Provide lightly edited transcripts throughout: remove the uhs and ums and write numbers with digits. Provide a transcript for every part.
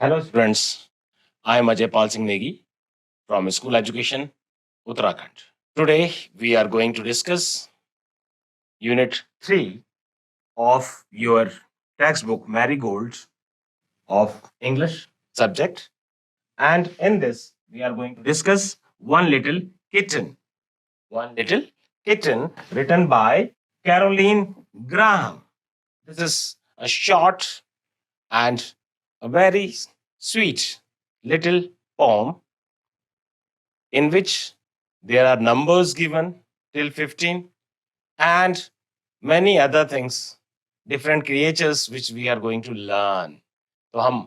Hello students, I am Ajay Pal Singh Negi from School Education, Uttarakhand. Today we are going to discuss Unit 3 of your textbook Marigold of English subject, and in this we are going to discuss One Little Kitten. One Little Kitten written by Caroline Graham. This is a short and a very sweet little poem in which there are numbers given till 15 and many other things, different creatures which we are going to learn. तो हम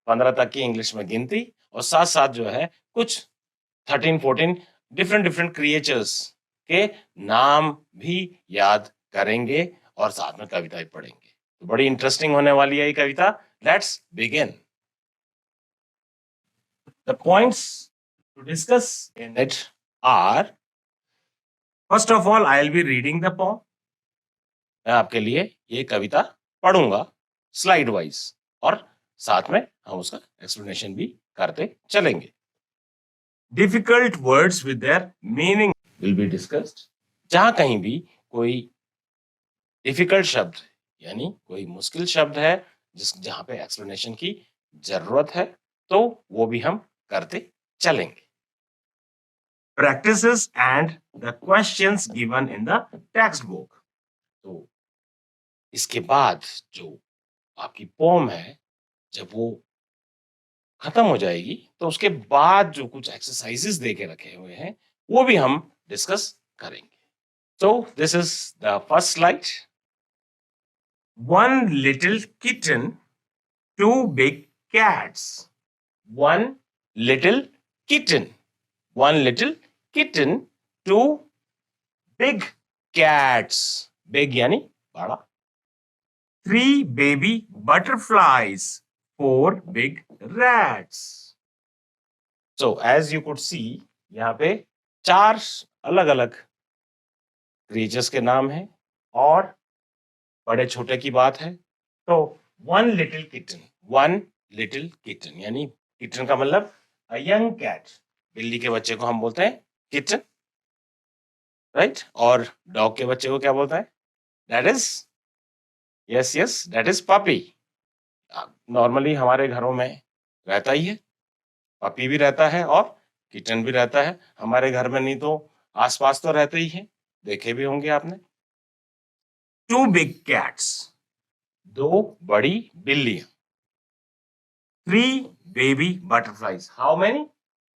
15 तक की English में गिनती और साथ साथ जो है कुछ 13-14 डिफरेंट डिफरेंट क्रिएचर्स के नाम भी याद करेंगे और साथ में कविता भी पढ़ेंगे। तो बड़ी इंटरेस्टिंग होने वाली है ये कविता। Let's begin. The points to discuss in it are, first of all, I'll be reading the poem. मैं आपके लिए ये कविता पढ़ूंगा स्लाइड वाइज और साथ में हम उसका एक्सप्लेनेशन भी करते चलेंगे। Difficult words with their meaning will be discussed. जहां कहीं भी कोई डिफिकल्ट शब्द यानी कोई मुश्किल शब्द है जहां पे एक्सप्लेनेशन की जरूरत है तो वो भी हम करते चलेंगे। Practices and the questions given in the textbook. तो इसके बाद जो आपकी पोम है जब वो खत्म हो जाएगी तो उसके बाद जो कुछ एक्सरसाइजेस दे के रखे हुए हैं वो भी हम डिस्कस करेंगे। So this is the first slide. One little kitten, two big cats. One little kitten. One little kitten, two big cats. Big यानी बड़ा. Three baby butterflies, four big rats. So as you could see, यहाँ पे 4 अलग-अलग creatures के नाम हैं और बड़े छोटे की बात है। तो one little kitten यानी किटन का मतलब a young cat. बिल्ली के बच्चे को हम बोलते हैं किटन, राइट? और डॉग के बच्चे को क्या बोलते हैं? That is puppy. नॉर्मली हमारे घरों में रहता ही है, पपी भी रहता है और किटन भी रहता है। हमारे घर में नहीं तो आसपास तो रहते ही हैं, देखे भी होंगे आपने। टू बिग कैट्स, 2 बड़ी बिल्लियां। 3 baby butterflies. How many?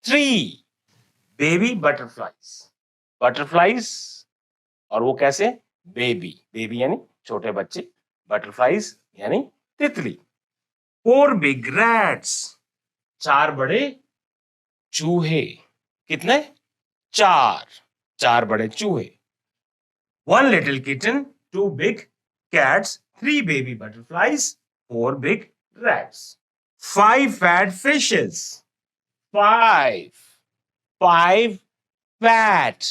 3 baby butterflies. Butterflies और वो कैसे? बेबी। बेबी यानी छोटे बच्चे, बटरफ्लाइज यानी तितली। 4 बिग रैट्स, 4 बड़े चूहे। कितने? 4 बड़े चूहे। 1 little kitten, 2 big cats, 3 baby butterflies, 4 big rats. 5 fat fishes, 5 fat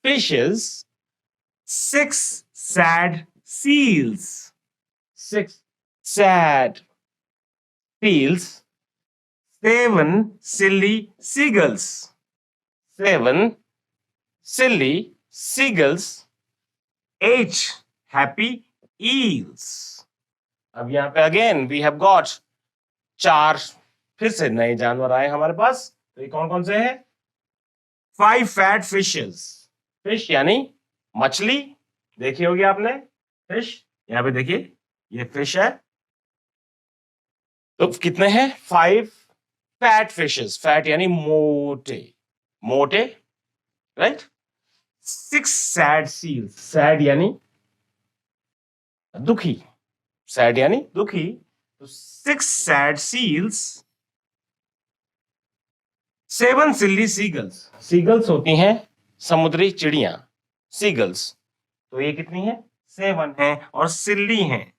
fishes. 6 sad seals, 6 sad seals. 7 silly seagulls, 7 silly seagulls. 8 happy eels. अब यहाँ पे अगेन वी हैव गॉट 4 फिर से नए जानवर आए हमारे पास। तो ये कौन कौन से हैं? 5 fat fishes. फिश यानी मछली, देखी होगी आपने फिश। यहाँ पे देखिए ये फिश है। तो कितने हैं? 5 फैट फिशेस। फैट यानी मोटे, मोटे, राइट? 6 sad seals. सैड यानी दुखी, सैड यानी दुखी। तो 6 सैड सील्स। 7 सिल्ली सीगल्स। सीगल्स होती हैं समुद्री चिड़ियां, सीगल्स। तो ये कितनी है? 7 है। और सिल्ली हैं,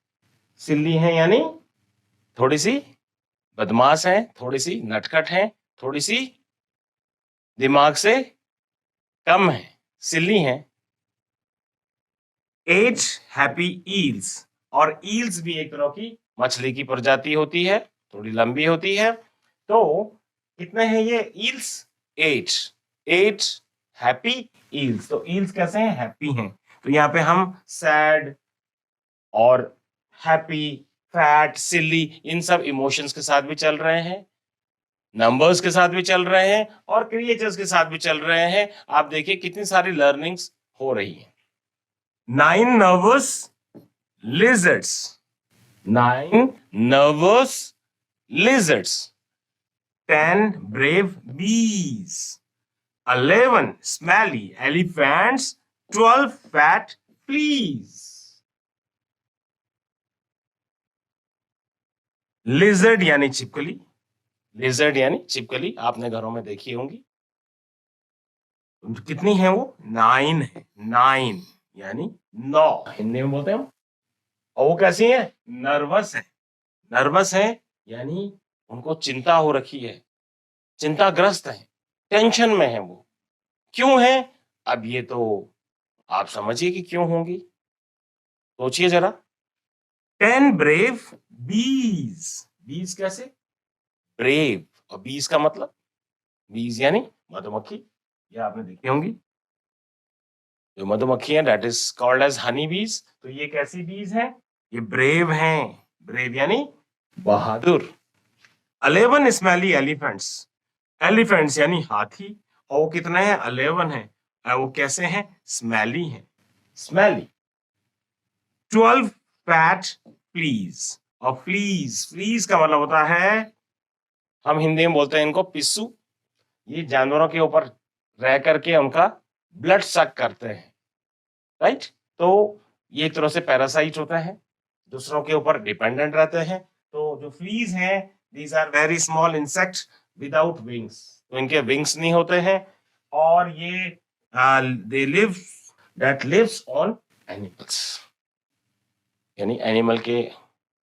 सिल्ली हैं यानी थोड़ी सी बदमाश हैं, थोड़ी सी नटखट हैं, थोड़ी सी दिमाग से कम है, सिल्ली हैं। 8 हैप्पी ईल्स। और ईल्स भी एक तरह की मछली की प्रजाति होती है। थोड़ी लंबी होती है। तो कितने हैं ये ईल्स? 8 8 happy eels. तो ईल्स कैसे हैं? हैप्पी हैं। तो यहाँ पे हम सैड और हैप्पी, फैट, सिली, इन सब इमोशंस के साथ भी चल रहे हैं, नंबर्स के साथ भी चल रहे हैं और क्रिएचर्स के साथ भी चल रहे हैं। आप देखिए कितनी सारी लर्निंग्स हो रही हैं। 9 nervous lizards, 9 nervous lizards, 10 brave bees, 11 smelly elephants, 12 fat fleas. Lizard यानी छिपकली, लिजर्ड यानी छिपकली आपने घरों में देखी होंगी। कितनी है वो? 9 है। 9 यानी 9 हिंदी में बोलते हैं हम। और वो कैसी है? नर्वस है। नर्वस है यानी उनको चिंता हो रखी है, चिंताग्रस्त है, टेंशन में है वो। क्यों है? अब ये तो आप समझिए कि क्यों होंगी, सोचिए जरा। 10 ब्रेव बीज, बीज कैसे? ब्रेव, और बीज का मतलब, बीज यानी मधुमक्खी, ये आपने देखी होंगी। जो मधुमक्खी है that is called as honey bees. तो ये कैसी बीज है? ये ब्रेव हैं। ब्रेव यानी बहादुर। 11 स्मेली एलिफेंट्स, एलिफेंट्स यानी हाथी, और वो कितने हैं? 11 है। और वो कैसे हैं? स्मेली हैं, स्मेली। 12 फैट फ्लीज, और फ्लीज, फ्लीज का मतलब होता है, हम हिंदी में बोलते हैं इनको पिस्सू। ये जानवरों के ऊपर रह करके उनका ब्लड सक करते हैं, राइट। तो ये एक तरह से पैरासाइट होते हैं, दूसरों के ऊपर डिपेंडेंट रहते हैं। तो जो फ्लीज हैं, these are very small insect without wings. तो इनके विंग्स नहीं होते हैं, और ये they live, that lives on animals, यानी एनिमल के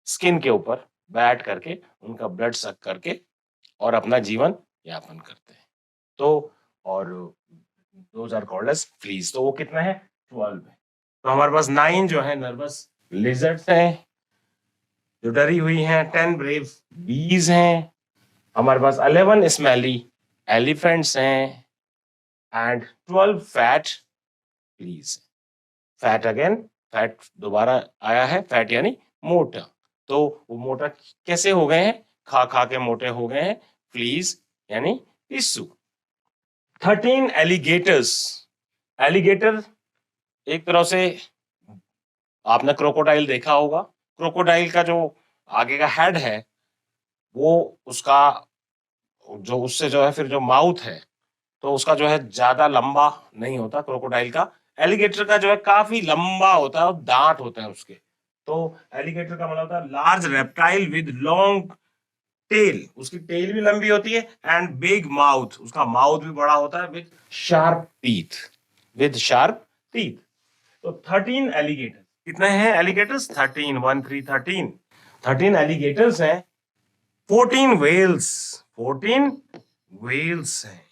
स्किन के ऊपर बैठ करके उनका ब्लड सक करके और अपना जीवन यापन करते हैं। तो और those are called as fleas. तो वो कितना है? 12 है। तो हमारे पास 9 जो है नर्वस लिजर्ड्स हैं जो डरी हुई हैं, 10 ब्रेव बीज हैं, हमारे पास 11 स्मेली एलिफेंट्स हैं, and 12 fat fleas. Fat again, fat दोबारा आया है, फैट यानी मोटा। तो वो मोटा कैसे हो गए हैं? खा खा के मोटे हो गए हैं। फ्लीज यानी पिस्सू। 13 एलिगेटर्स, एलिगेटर एक तरह से, आपने क्रोकोडाइल देखा होगा। क्रोकोडाइल का जो आगे का हेड है, वो उसका जो उससे जो है फिर जो माउथ है, तो उसका जो है ज्यादा लंबा नहीं होता क्रोकोडाइल का। एलिगेटर का जो है काफी लंबा होता है और दांत होते हैं उसके। तो एलिगेटर का मतलब होता है large reptile with long tail, उसकी टेल भी लंबी होती है, एंड बिग माउथ, उसका माउथ भी बड़ा होता है, with sharp teeth, with sharp teeth. तो 13 एलिगेटर, कितने हैं एलिगेटर्स? 13, 1 3 13, 13 एलिगेटर्स हैं। 14 व्हेल्स, 14 व्हेल्स हैं,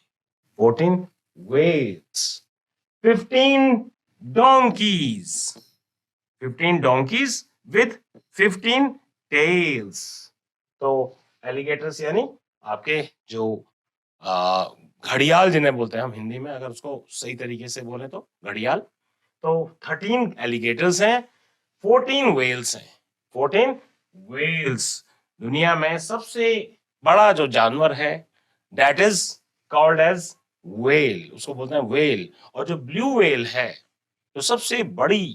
14 whales. 15 donkeys, 15 donkeys with 15 tails। तो एलिगेटर्स यानी आपके जो घड़ियाल जिन्हें बोलते हैं हम हिंदी में, अगर उसको सही तरीके से बोले तो घड़ियाल। तो 13 एलिगेटर्स हैं, 14 व्हेल्स हैं, 14 व्हेल्स। दुनिया में सबसे बड़ा जो जानवर है that is called as whale, उसको बोलते हैं व्हेल। और जो ब्लू व्हेल है, जो सबसे बड़ी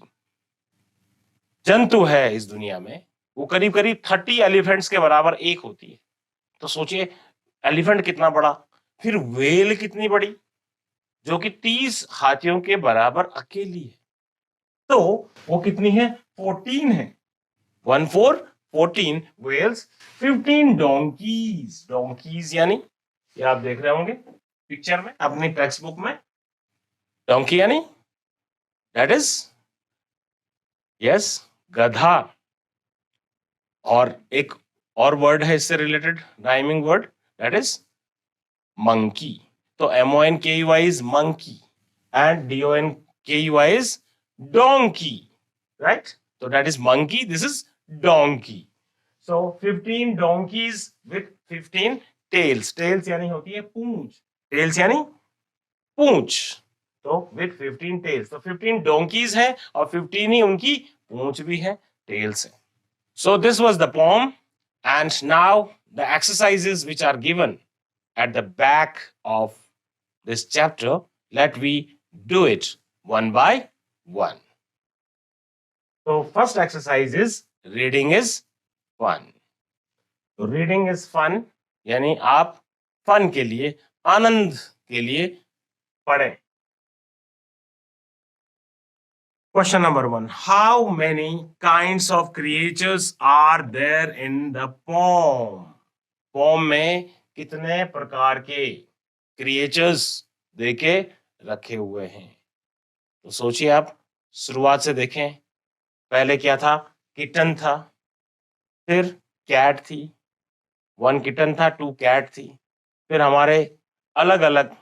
जंतु है इस दुनिया में, वो करीब करीब 30 एलिफेंट्स के बराबर एक होती है। तो सोचिए एलिफेंट कितना बड़ा, फिर व्हेल कितनी बड़ी, जो कि 30 हाथियों के बराबर अकेली है। तो वो कितनी है? 14 है। 1 4 14 व्हेल्स, 15 डोंकीज। डोंकीज यानी, ये आप देख रहे होंगे पिक्चर में अपनी टेक्स्ट बुक में, डोंकी यानी दैट इज, यस, गधा। और एक और वर्ड है इससे related, rhyming word, that is monkey. तो MONKEY is monkey and DONKEY is donkey, right. तो that is monkey, this is donkey. So 15 donkeys with 15 tails. Tails यानी होती है पूंछ. Tails यानी पूंछ. तो with 15 tails. तो 15 donkeys हैं और 15 ही उनकी पूंछ भी है, tails है. So this was the poem, and now the exercises which are given at the back of this chapter. Let we do it one by one. So first exercise is reading is fun. तो reading is fun यानी आप fun के लिए, आनंद के लिए पढ़ें. Question number 1. How many kinds of creatures are there in the poem? Poem में कितने प्रकार के क्रिएचर्स देके रखे हुए हैं? तो सोचिए आप, शुरुआत से देखें. पहले क्या था? किटन था, फिर कैट थी, 1 किटन था, 2 कैट थी, फिर हमारे अलग अलग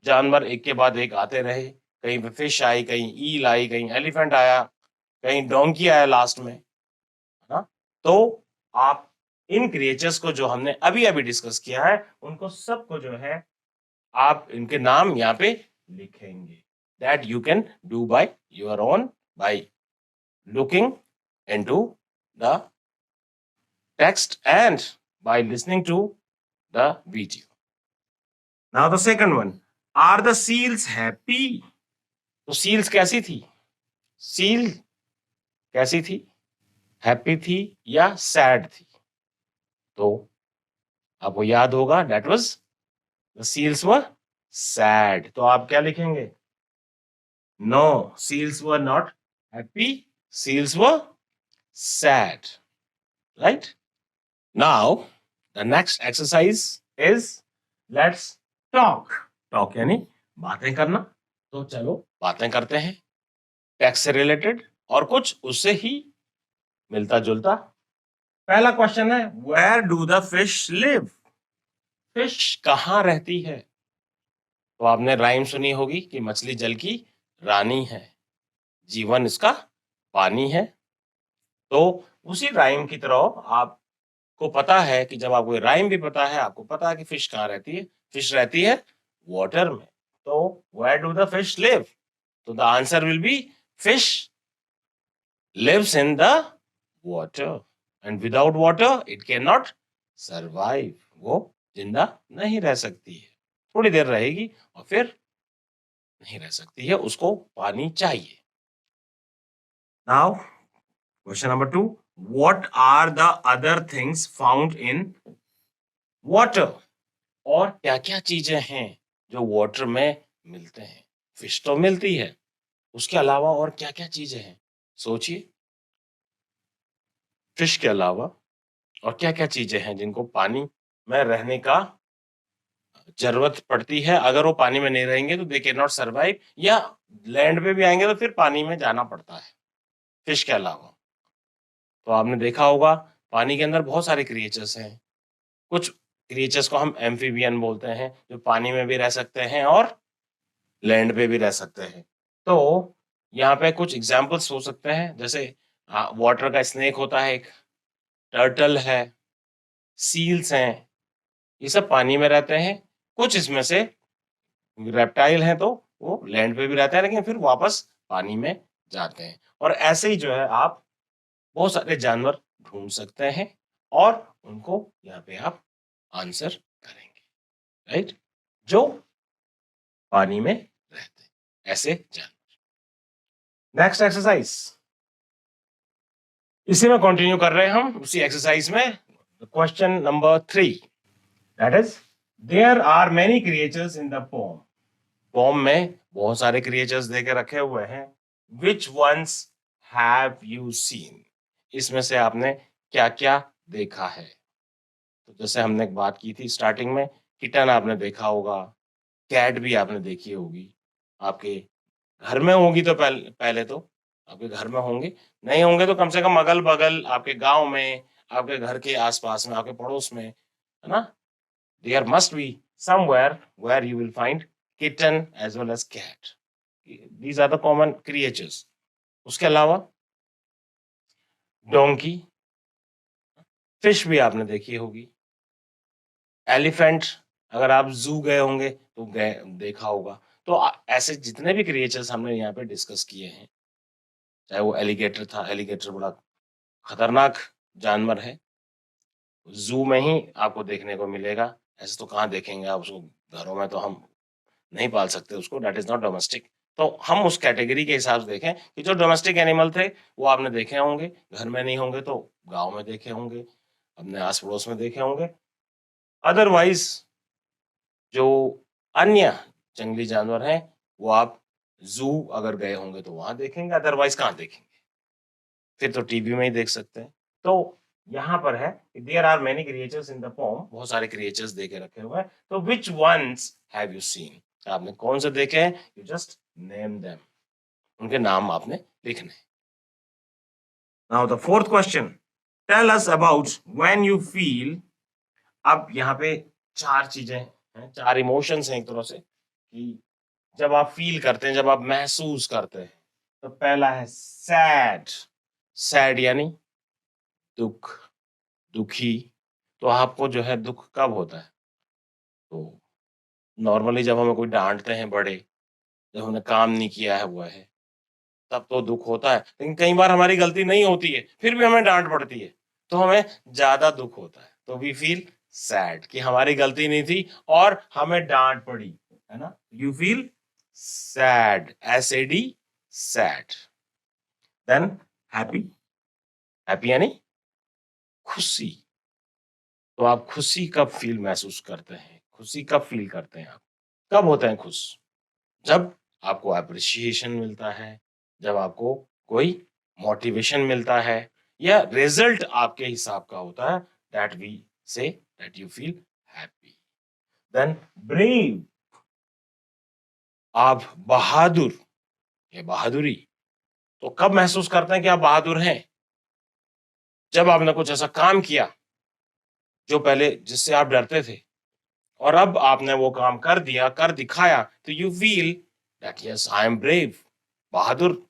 जानवर एक के बाद एक आते रहे. कहीं पे फिश आई, कहीं ईल आई, कहीं एलिफेंट आया, कहीं डोंकी आया लास्ट में, है ना? तो आप इन क्रिएचर्स को जो हमने अभी अभी डिस्कस किया है, उनको सबको जो है आप इनके नाम यहाँ पे लिखेंगे. That you can do by your own, by looking into the text and by listening to the video. Now the second one, are the seals happy? तो seals कैसी थी? seal कैसी थी? happy थी या sad थी? तो आपको याद होगा, that was the seals were sad. तो आप क्या लिखेंगे? No, seals were not happy. Seals were sad. Right? Now the next exercise is let's talk. Talk यानी बातें करना. तो चलो बातें करते हैं, टेक्स्ट से रिलेटेड और कुछ उससे ही मिलता जुलता. पहला क्वेश्चन है, where do the fish live? Fish कहाँ रहती है? तो आपने राइम सुनी होगी कि मछली जल की रानी है, जीवन इसका पानी है. तो उसी राइम की तरह आप को पता है कि जब आपको राइम भी पता है, आपको पता है कि फिश कहाँ रहती है. फिश रहती है वाटर में. तो where do the fish live? तो the answer will be fish lives in the water, and without water it can not survive. वो जिंदा नहीं रह सकती है, थोड़ी देर रहेगी और फिर नहीं रह सकती है, उसको पानी चाहिए. Now question number 2, what are the other things found in water? और क्या क्या चीजें हैं जो वाटर में मिलते हैं? फिश तो मिलती है, उसके अलावा और क्या क्या चीजें हैं? सोचिए, फिश के अलावा और क्या क्या चीजें हैं जिनको पानी में रहने का जरूरत पड़ती है? अगर वो पानी में नहीं रहेंगे तो दे कैन नॉट सर्वाइव, या लैंड पे भी आएंगे तो फिर पानी में जाना पड़ता है फिश के अलावा. तो आपने देखा होगा पानी के अंदर बहुत सारे क्रिएचर्स हैं. कुछ क्रिएचर्स को हम एम्फीबियन बोलते हैं, जो पानी में भी रह सकते हैं और लैंड पे भी रह सकते हैं. तो यहाँ पे कुछ एग्जांपल्स हो सकते हैं, जैसे वाटर का स्नेक होता है एक, टर्टल है, सील्स हैं, ये सब पानी में रहते हैं. कुछ इसमें से रेप्टाइल हैं तो वो लैंड पे भी रहते हैं, लेकिन फिर वापस पानी में जाते हैं. और ऐसे ही जो है आप बहुत सारे जानवर ढूंढ सकते हैं और उनको यहाँ पे आप आंसर करेंगे, राइट? जो पानी में रहते हैं, ऐसे जानवर. नेक्स्ट एक्सरसाइज, इसी में कंटिन्यू कर रहे हैं हम, उसी एक्सरसाइज में. Question number 3, that is there are many creatures in the poem. Poem में बहुत सारे क्रिएचर्स देके रखे हुए हैं. Which ones have you seen? इसमें से आपने क्या क्या देखा है? तो जैसे हमने एक बात की थी स्टार्टिंग में, किटन आपने देखा होगा, कैट भी आपने देखी होगी. आपके घर में होगी तो पहले तो आपके घर में होंगे, नहीं होंगे तो कम से कम अगल बगल आपके गांव में, आपके घर के आसपास में, आपके पड़ोस में, है ना? There must be somewhere where you will find kitten as well as cat. These are the common creatures. उसके अलावा डोंकी, फिश भी आपने देखी होगी, एलिफेंट अगर आप जू गए होंगे तो देखा होगा। तो ऐसे जितने भी क्रिएचर्स हमने यहाँ पे डिस्कस किए हैं, चाहे वो एलिगेटर था, एलिगेटर बड़ा खतरनाक जानवर है, जू में ही आपको देखने को मिलेगा, ऐसे तो कहाँ देखेंगे आप उसको, घरों में तो हम नहीं पाल सकते उसको, दैट इज नॉट डोमेस्टिक। तो हम उस कैटेगरी के हिसाब से देखें कि जो डोमेस्टिक एनिमल थे वो आपने देखे होंगे, घर में नहीं होंगे तो गांव में देखे होंगे, अपने आस पड़ोस में देखे होंगे। अदरवाइज जो अन्य जंगली जानवर हैं वो आप जू अगर गए होंगे तो वहां देखेंगे, अदरवाइज कहाँ देखेंगे, फिर तो टीवी में ही देख सकते हैं। तो यहाँ पर है there are many creatures in the form, बहुत सारे क्रिएचर्स देखे रखे हुए हैं, तो which ones have you seen, आपने कौन से देखे हैं, यू जस्ट नेम देम, उनके नाम आपने लिखने। Now the fourth question, tell us about when you feel. अब यहाँ पे चार चीजें हैं, चार इमोशंस हैं एक तरह से, कि जब आप फील करते हैं, जब आप महसूस करते हैं, तो पहला है सैड, सैड यानी दुख, दुखी। तो आपको जो है दुख कब होता है, तो नॉर्मली जब हमें कोई डांटते हैं बड़े, जब हमने काम नहीं किया है हुआ है, तब तो दुख होता है, लेकिन कई बार हमारी गलती नहीं होती है फिर भी हमें डांट पड़ती है, तो हमें ज्यादा दुख होता है, तो वी फील सैड कि हमारी गलती नहीं थी और हमें डांट पड़ी, है ना, you feel sad, SAD, sad. Than happy, happy यानी खुशी। तो आप खुशी कब फील महसूस करते हैं, खुशी कब फील करते हैं आप, कब होते हैं खुश, जब आपको अप्रिसिएशन मिलता है, जब आपको कोई मोटिवेशन मिलता है, या रिजल्ट आपके हिसाब का होता है, that we say that you feel happy. Then brave, आप बहादुर, ये बहादुरी, तो कब महसूस करते हैं कि आप बहादुर हैं, जब आपने कुछ ऐसा काम किया जो पहले जिससे आप डरते थे और अब आपने वो काम कर दिया, कर दिखाया, तो you feel that yes I am brave, बहादुर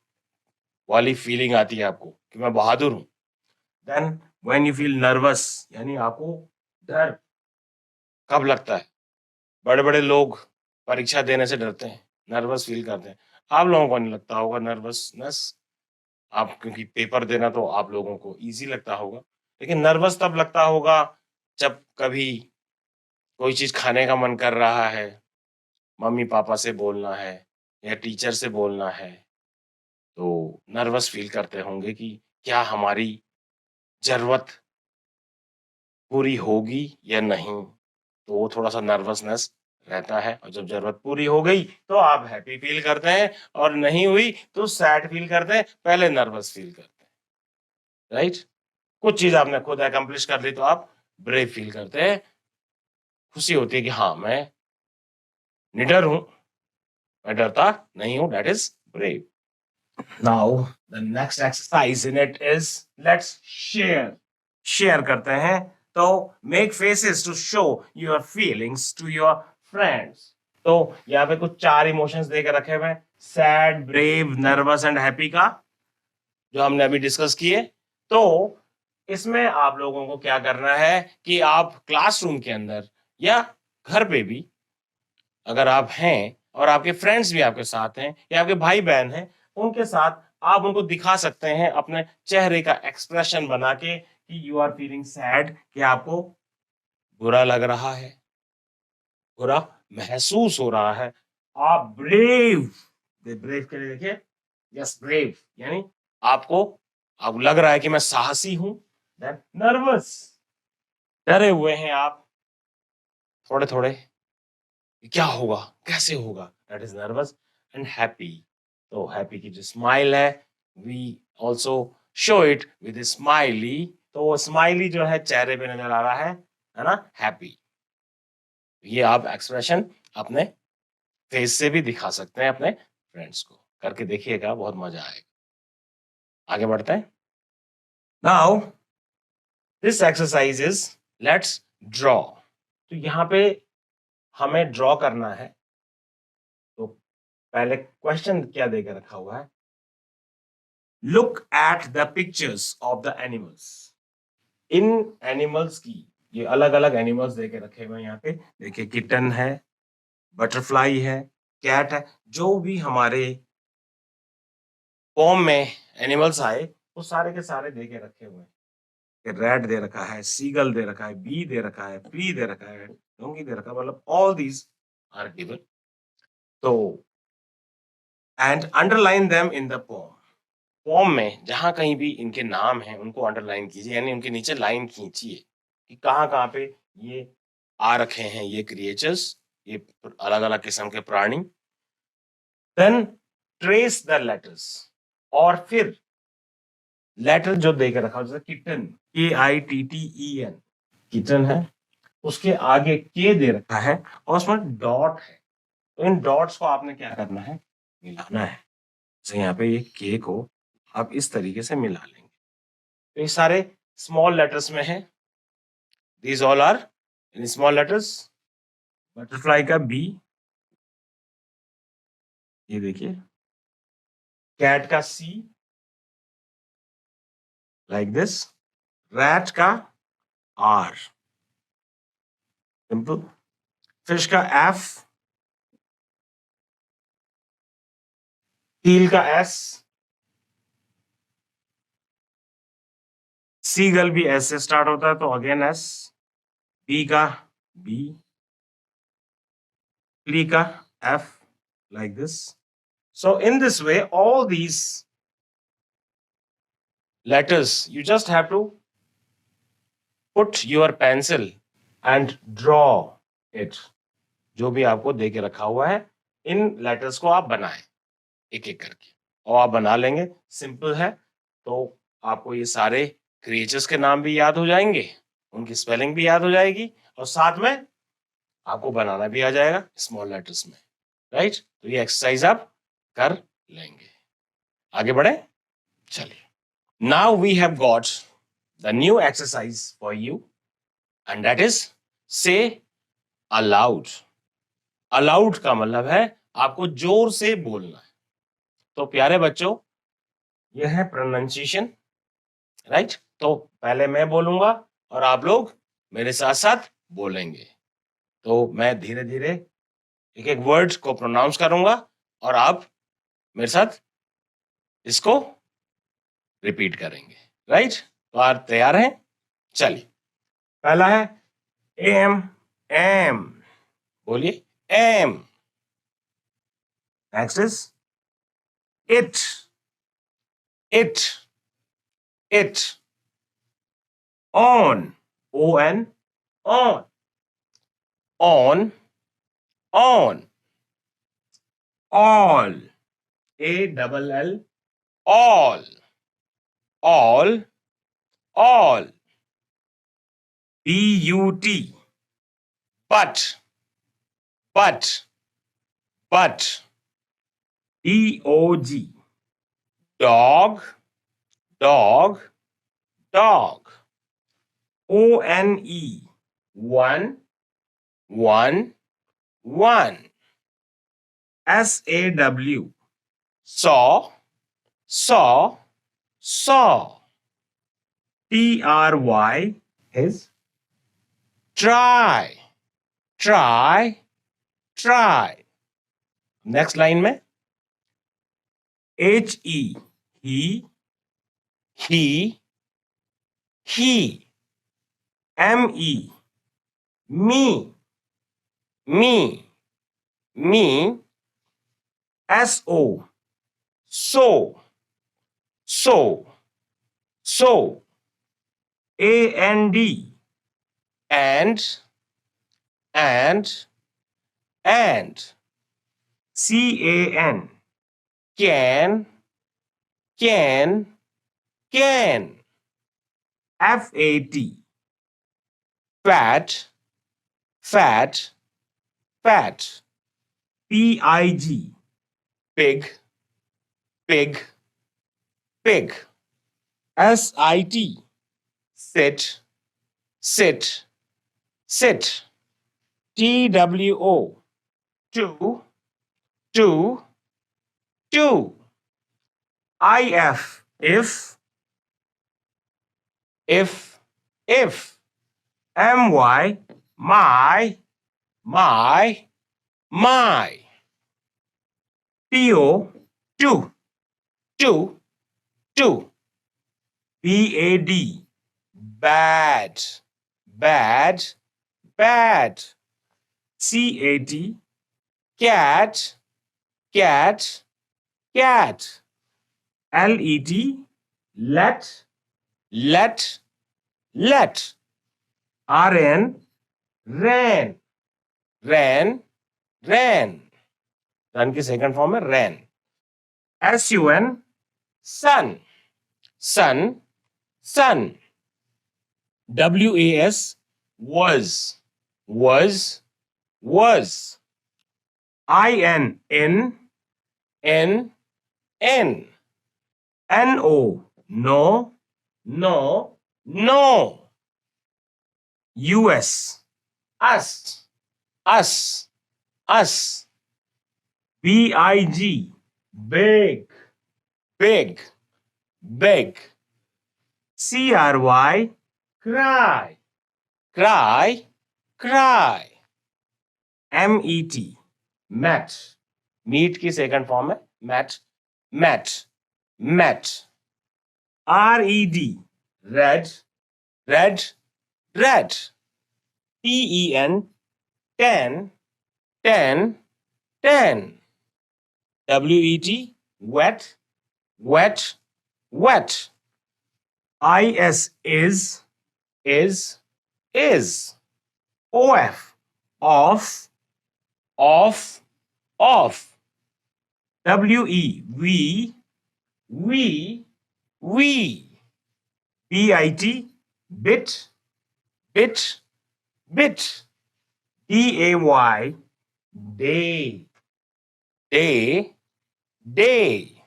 वाली फीलिंग आती है आपको कि मैं बहादुर हूं। Then when you feel nervous, यानी आपको डर कब लगता है, बड़े बड़े लोग परीक्षा देने से डरते हैं, नर्वस फील करते हैं, आप लोगों को नहीं लगता होगा नर्वसनेस, आप क्योंकि पेपर देना तो आप लोगों को इजी लगता होगा, लेकिन नर्वस तब लगता होगा जब कभी कोई चीज खाने का मन कर रहा है, मम्मी पापा से बोलना है या टीचर से बोलना है, तो नर्वस फील करते होंगे कि क्या हमारी जरूरत पूरी होगी या नहीं, तो वो थोड़ा-सा नर्वसनेस रहता है, और जब ज़रूरत पूरी हो गई, तो आप हैप्पी फ़ील करते हैं, और नहीं हुई तो सैड फ़ील करते हैं, पहले नर्वस फ़ील करते हैं, राइट? कुछ चीज़ आपने खुद अकम्प्लिश कर ली तो आप ब्रेव फ़ील करते हैं, खुशी होती है कि हाँ, मैं निडर हूँ, मैं डरता नहीं हूँ, that is brave. Now the next exercise in it is let's share. Share करते हैं, तो make faces to show your feelings to your friends. तो यहाँ पे कुछ चार इमोशंस देके रखे हुए हैं, sad, brave, nervous and happy का, जो हमने अभी डिस्कस किए। तो इसमें आप लोगों को क्या करना है कि आप क्लासरूम के अंदर या घर पे भी अगर आप हैं और आपके फ्रेंड्स भी आपके साथ हैं या आपके भाई बहन हैं, उनके साथ आप उनको दिखा सकते हैं अपने चेहरे का एक्सप्रेशन बना के कि यू आर फीलिंग सैड, कि आपको बुरा लग रहा है, बुरा महसूस हो रहा है। आप ब्रेव, ब्रेव के लिए देखिए, यस ब्रेव यानी आपको अब लग रहा है कि मैं साहसी हूं। देन नर्वस, डरे हुए हैं आप थोड़े थोड़े, क्या होगा, कैसे होगा, that is nervous. And happy, तो हैप्पी की जो स्माइल है, we also show it with smiley, तो स्माइली जो है चेहरे पे नजर आ रहा है ना, हैप्पी। ये आप एक्सप्रेशन अपने फेस से भी दिखा सकते हैं अपने फ्रेंड्स को, करके देखिएगा, बहुत मजा आएगा। आगे बढ़ते हैं। Now this exercise is let's draw. तो यहाँ पे हमें ड्रॉ करना है, तो पहले क्वेश्चन क्या देकर रखा हुआ है, look at the pictures of the animals. In animals की, ये अलग अलग एनिमल्स देके रखे हुए हैं यहाँ पे, देखिए किटन है, बटरफ्लाई है, कैट है, जो भी हमारे पोम में एनिमल्स आए वो सारे के सारे देके रखे हुए हैं। रैट दे रखा है, सीगल दे रखा है, बी दे रखा है, फ्ली दे रखा है, डोंगी दे रखा है, मतलब ऑल दीज आर गिवन। तो and underline them in the poem. Poem में जहां कहीं भी इनके नाम हैं उनको अंडरलाइन कीजिए, यानी उनके नीचे लाइन खींचिए कि कहाँ-कहाँ पे ये आ रखे हैं, ये क्रिएचर्स, ये अलग-अलग किस्म के प्राणी। देन ट्रेस द लेटर्स, और फिर लेटर जो देके रखा है, जैसे किटन, KITTEN, किटन है, उसके आगे के दे रखा है और उसमें डॉट है। तो इन डॉट्स को आपने क्या करना है, मिलाना है। जैसे यहाँ पे ये के को आप इस तरीके से मिला लेंगे। तो ये सारे स्मॉल लेटर्स में है, these all are in small letters. Butterfly का बी, ये देखिए, कैट का सी, लाइक दिस, रैट का आर, सिंपल, फिश का एफ, सील का एस, सीगल भी एस से स्टार्ट होता है तो अगेन एस, बी का बी, फ्ली का F, like this. So in this way, all these letters, you just have to put your pencil and draw it. जो भी आपको दे के रखा हुआ है, इन लेटर्स को आप बनाएं एक एक करके, और आप बना लेंगे, सिंपल है। तो आपको ये सारे क्रिएचर्स के नाम भी याद हो जाएंगे, उनकी स्पेलिंग भी याद हो जाएगी, और साथ में आपको बनाना भी आ जाएगा स्मॉल लेटर्स में, राइट। तो ये एक्सरसाइज आप कर लेंगे। आगे बढ़े, चलिए। Now we have got the new exercise for you, and that is say aloud. Aloud का मतलब है आपको जोर से बोलना है। तो प्यारे बच्चों, यह है प्रोनाउंसिएशन, राइट। तो पहले मैं बोलूंगा और आप लोग मेरे साथ साथ बोलेंगे। तो मैं धीरे धीरे एक एक वर्ड को प्रोनाउंस करूंगा और आप मेरे साथ इसको रिपीट करेंगे, राइट। तो आप तैयार हैं? चलिए, पहला है एम, एम, बोलिए M. Next is it, it, it. On, ON, on, on, on. All, ALL, all, all, all. BUT, but, but, but. DOG, dog, dog, dog. ONE, one, one, one. SAW, saw, saw, saw. TRY is try, try, try. Next line में HE, he, he, he. ME, me, me, me. SO, so, so, so. AND, and, and, and. CAN, can, can, can. FAT, fat, fat, fat. PIG, pig, pig, pig. SIT, sit, sit, sit. TWO, two, two, two. IF, if, if, my, my, my, to, to, to, bad, bad, bad, bad, cat, cat, cat, let, let, let, ran, ran, ran, ran, run की second form है ran, sun, sun, sun, was, was, in, no, no, no, us, us, big, big, big, big, cry, cry, cry, cry, met, meet की second form है met, met, met, red, red, red, ten, ten, ten, wet, wet, wet, is, off, off, we, bit, bit, bit, day, day, day, day,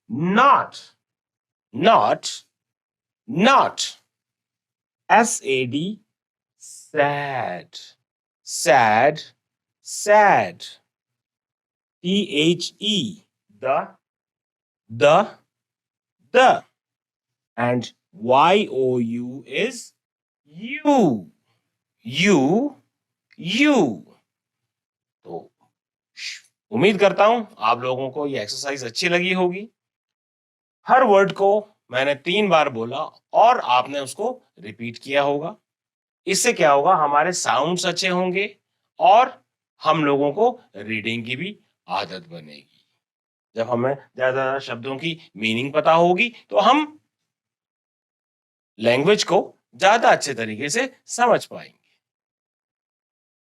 not, not, not, sad, sad, sad, sad, the, and you is you, तो उम्मीद करता हूं आप लोगों को ये exercise अच्छी लगी होगी। हर वर्ड को मैंने 3 बार बोला और आपने उसको रिपीट किया होगा। इससे क्या होगा, हमारे साउंड्स अच्छे होंगे और हम लोगों को रीडिंग की भी आदत बनेगी। जब हमें ज्यादा शब्दों की मीनिंग पता होगी तो हम लैंग्वेज को ज्यादा अच्छे तरीके से समझ पाएंगे।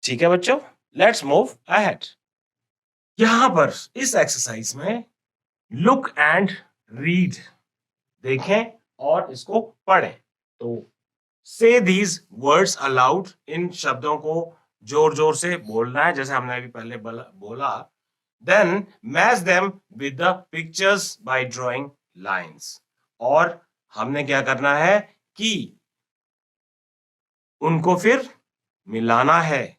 ठीक है बच्चों, लेट्स मूव अहेड। यहां पर इस एक्सरसाइज में लुक एंड रीड, देखें और इसको पढ़ें। तो से दीज वर्ड्स अलाउड, इन शब्दों को जोर जोर से बोलना है जैसे हमने अभी पहले बोला। Then match them with the pictures by drawing lines, और हमने क्या करना है कि उनको फिर मिलाना है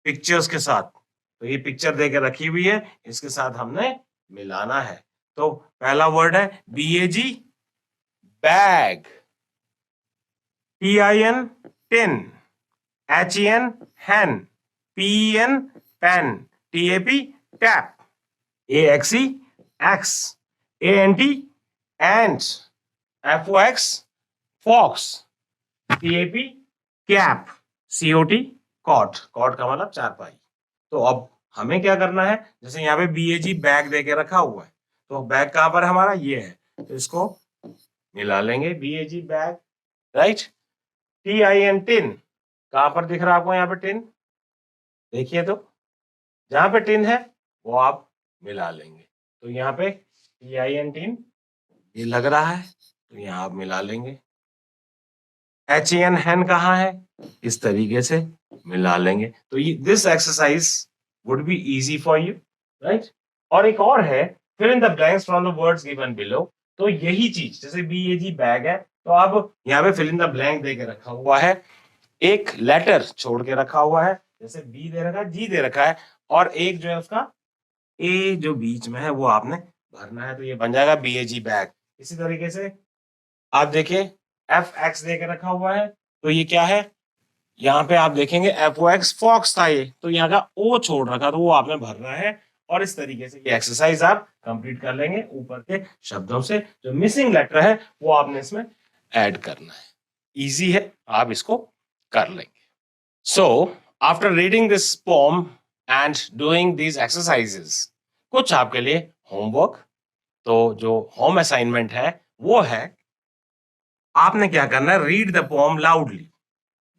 पिक्चर्स के साथ। तो ये पिक्चर देके रखी हुई है, इसके साथ हमने मिलाना है। तो पहला वर्ड है BAG, bag, TIN, tin, HEN, hen, PEN, pen, TAP, tap, AXE, axe, ANT, ant, FOX, fox, CAP, cap, COT, cot, cot का मतलब चारपाई। तो अब हमें क्या करना है, जैसे यहाँ पे BAG बैग देके रखा हुआ है, तो बैग कहाँ पर हमारा ये है, तो इसको मिला लेंगे BAG bag, right. TIN tin, कहां पर दिख रहा है आपको, यहाँ पे टिन देखिए, तो जहां पे टिन है वो आप मिला लेंगे। तो यहाँ पे TIN टिन ये लग रहा है, तो यहाँ आप मिला लेंगे। HEN हैन कहाँ है, इस तरीके से मिला लेंगे। तो ये this exercise would be easy for you, right. और एक और है fill in the blanks from the words given below. तो यही चीज, जैसे BAG बैग है, तो अब यहाँ पे फिल इन द ब्लैंक दे के रखा हुआ है, एक लेटर छोड़ के रखा हुआ है, जैसे B दे रखा है, G दे रखा है, और एक जो है उसका A जो बीच में है वो आपने भरना है, तो ये बन जाएगा BAG बैग। इसी तरीके से आप देखिए एफ एक्स देके रखा हुआ है, तो ये क्या है, यहाँ पे आप देखेंगे एफ ओ एक्स फॉक्स था ये, तो यहाँ का ओ छोड़ रखा, तो वो आपने भरना है। और इस तरीके से ये एक्सरसाइज आप कंप्लीट कर लेंगे। ऊपर के शब्दों से जो मिसिंग लेटर है वो आपने इसमें ऐड करना है। इजी है, आप इसको कर लेंगे। So after reading this pome and doing these exercises, कुछ आपके लिए होमवर्क, तो जो होम असाइनमेंट है वो है, आपने क्या करना है, रीड द पोम लाउडली।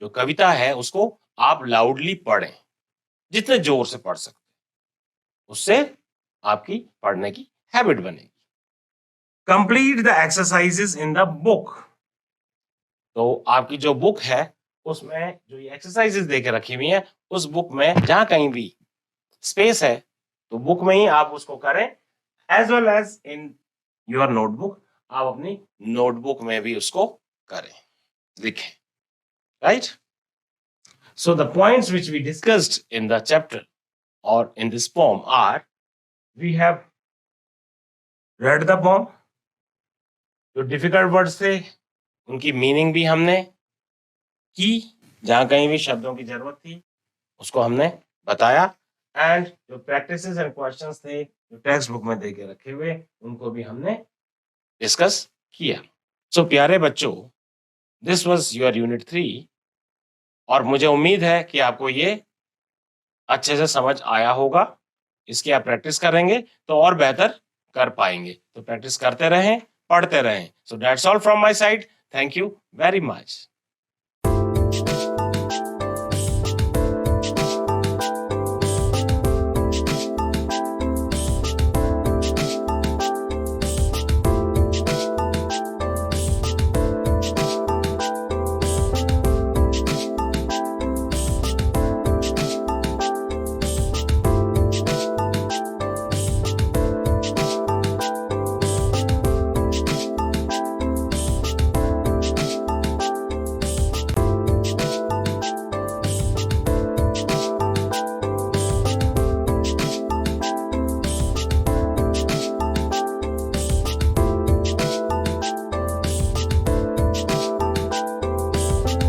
जो कविता है उसको आप लाउडली पढ़ें, जितने जोर से पढ़ सकते, उससे आपकी पढ़ने की हैबिट बनेगी। Complete the exercises in the book. तो आपकी जो बुक है उसमें जो ये एक्सरसाइजेस देके रखी हुई हैं, उस बुक में जहां कहीं भी स्पेस है तो बुक में ही आप उसको करें, as well as in your notebook, आप अपनी नोटबुक में भी उसको करें, लिखें, right? So the points which we discussed in the chapter or in this poem are, we have read the poem, जो डिफिकल्ट वर्ड्स थे उनकी मीनिंग भी हमने की, जहां कहीं भी शब्दों की जरूरत थी उसको हमने बताया, एंड जो प्रैक्टिसेस एंड क्वेश्चंस थे जो टेक्स्ट बुक में देके रखे हुए उनको भी हमने डिस्कस किया। सो प्यारे बच्चों, दिस वाज योर यूनिट 3, और मुझे उम्मीद है कि आपको ये अच्छे से समझ आया होगा। इसकी आप प्रैक्टिस करेंगे तो और बेहतर कर पाएंगे। तो प्रैक्टिस करते रहें, पढ़ते रहें। So that's all from my side. Thank you very much.